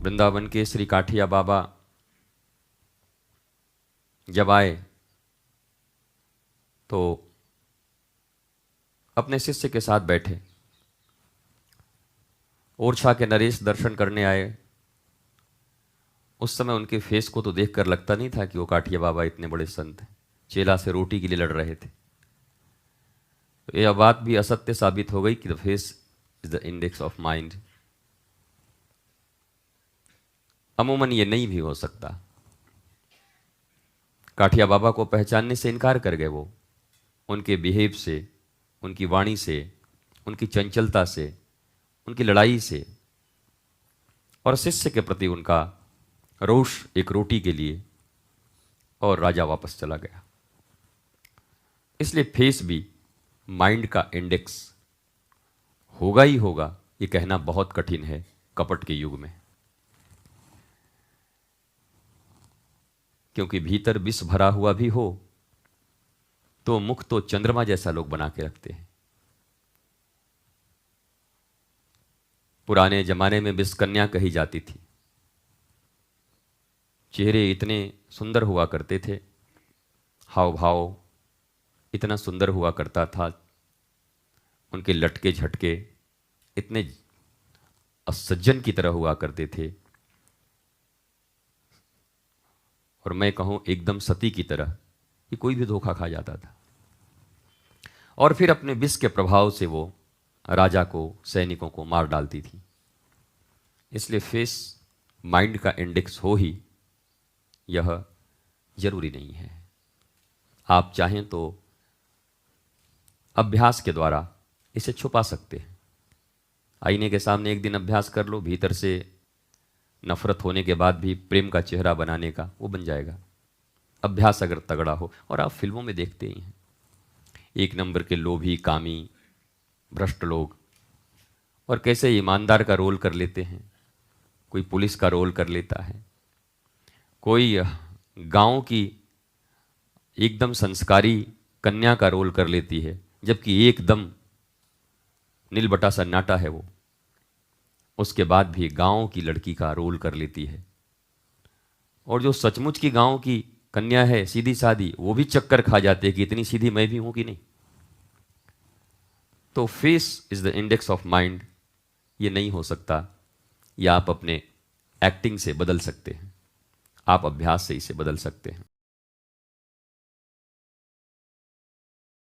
वृंदावन के श्री काठिया बाबा जब आए तो अपने शिष्य के साथ बैठे। ओरछा के नरेश दर्शन करने आए। उस समय उनके फेस को तो देखकर लगता नहीं था कि वो काठिया बाबा इतने बड़े संत हैं। चेला से रोटी के लिए लड़ रहे थे। तो यह बात भी असत्य साबित हो गई कि the face is the index of mind. अमूमन ये नहीं भी हो सकता। काठिया बाबा को पहचानने से इनकार कर गए वो, उनके बिहेव से, उनकी वाणी से, उनकी चंचलता से, उनकी लड़ाई से और शिष्य के प्रति उनका रोष एक रोटी के लिए। और राजा वापस चला गया। इसलिए फेस भी माइंड का इंडेक्स होगा ही होगा, ये कहना बहुत कठिन है कपट के युग में, क्योंकि भीतर विष भरा हुआ भी हो तो मुख तो चंद्रमा जैसा लोग बना के रखते हैं। पुराने जमाने में विषकन्या कही जाती थी। चेहरे इतने सुंदर हुआ करते थे, हाव भाव इतना सुंदर हुआ करता था, उनके लटके झटके इतने असज्जन की तरह हुआ करते थे, और मैं कहूं एकदम सती की तरह कि कोई भी धोखा खा जाता था। और फिर अपने विष के प्रभाव से वो राजा को, सैनिकों को मार डालती थी। इसलिए फेस माइंड का इंडेक्स हो ही, यह जरूरी नहीं है। आप चाहें तो अभ्यास के द्वारा इसे छुपा सकते हैं। आईने के सामने एक दिन अभ्यास कर लो, भीतर से नफरत होने के बाद भी प्रेम का चेहरा बनाने का, वो बन जाएगा। अभ्यास अगर तगड़ा हो। और आप फिल्मों में देखते ही हैं, एक नंबर के लोभी, कामी, भ्रष्ट लोग, और कैसे ईमानदार का रोल कर लेते हैं। कोई पुलिस का रोल कर लेता है, कोई गांव की एकदम संस्कारी कन्या का रोल कर लेती है, जबकि एकदम नीलबटा सन्नाटा है वो। उसके बाद भी गांव की लड़की का रोल कर लेती है। और जो सचमुच की गांव की कन्या है, सीधी सादी, वो भी चक्कर खा जाते हैं कि इतनी सीधी मैं भी हूं कि नहीं। तो face is the index of mind, ये नहीं हो सकता। या आप अपने एक्टिंग से बदल सकते हैं, आप अभ्यास से इसे बदल सकते हैं।